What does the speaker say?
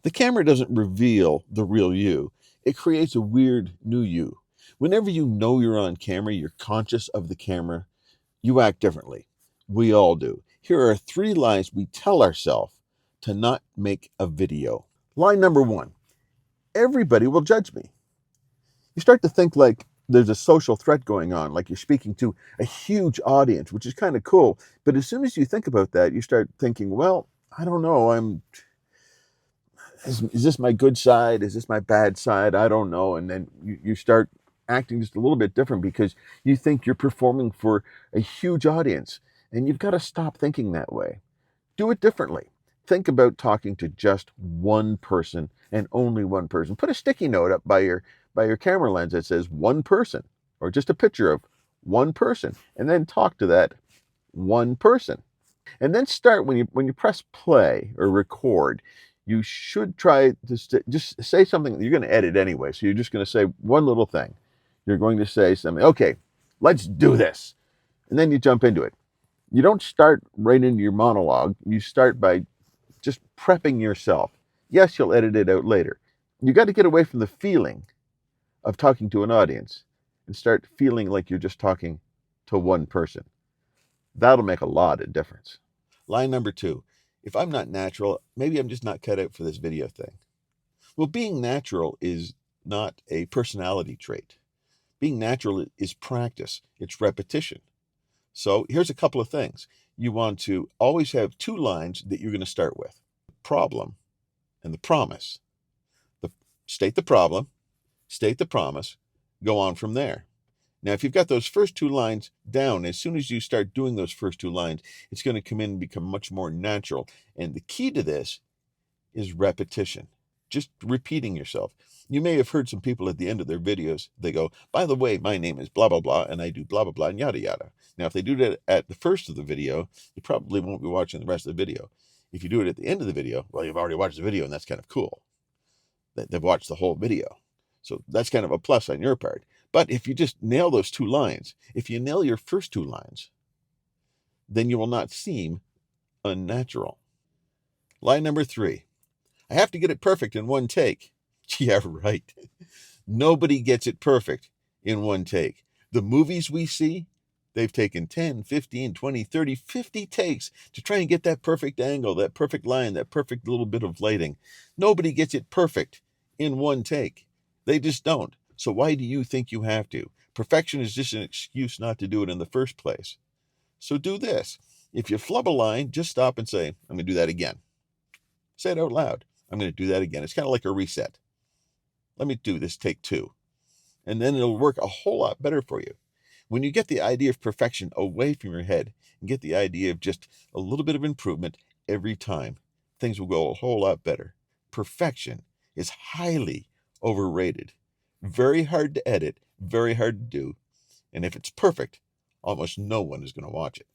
The camera doesn't reveal the real you. It creates a weird new you. Whenever you know you're on camera, you're conscious of the camera, you act differently. We all do. Here are 3 lies we tell ourselves to not make a video. Lie number 1, everybody will judge me. You start to think like there's a social threat going on, like you're speaking to a huge audience, which is kind of cool. But as soon as you think about that, you start thinking, well, I don't know, is this my good side? Is this my bad side? I don't know. And then you start acting just a little bit different because you think you're performing for a huge audience. And you've got to stop thinking that way. Do it differently. Think about talking to just one person and only one person. Put a sticky note up by your camera lens that says one person, or just a picture of one person, and then talk to that one person. And then start when you press play or record, you should try to just say something. You're going to edit anyway, so you're just going to say one little thing. You're going to say something. Okay, let's do this, and then you jump into it. You don't start right into your monologue. You start by just prepping yourself. Yes, you'll edit it out later. You got to get away from the feeling of talking to an audience and start feeling like you're just talking to one person. That'll make a lot of difference. Line number 2, if I'm not natural, maybe I'm just not cut out for this video thing. Well, being natural is not a personality trait. Being natural is practice, it's repetition. So here's a couple of things. You want to always have 2 lines that you're going to start with: the problem and the promise. State the problem, state the promise, go on from there. Now, if you've got those first 2 lines down, as soon as you start doing those first 2 lines, it's going to come in and become much more natural. And the key to this is repetition, just repeating yourself. You may have heard some people at the end of their videos, they go, by the way, my name is blah, blah, blah, and I do blah, blah, blah, and yada, yada. Now, if they do that at the first of the video, you probably won't be watching the rest of the video. If you do it at the end of the video, well, you've already watched the video, and that's kind of cool. They've watched the whole video. So that's kind of a plus on your part. But if you just nail those 2 lines, if you nail your first 2 lines, then you will not seem unnatural. Line number 3, I have to get it perfect in one take. Yeah, right. Nobody gets it perfect in one take. The movies we see, they've taken 10, 15, 20, 30, 50 takes to try and get that perfect angle, that perfect line, that perfect little bit of lighting. Nobody gets it perfect in one take. They just don't. So why do you think you have to? Perfection is just an excuse not to do it in the first place. So do this. If you flub a line, just stop and say, I'm going to do that again. Say it out loud. I'm going to do that again. It's kind of like a reset. Let me do this take 2. And then it'll work a whole lot better for you. When you get the idea of perfection away from your head and get the idea of just a little bit of improvement every time, things will go a whole lot better. Perfection is highly overrated. Very hard to edit, very hard to do. And if it's perfect, almost no one is going to watch it.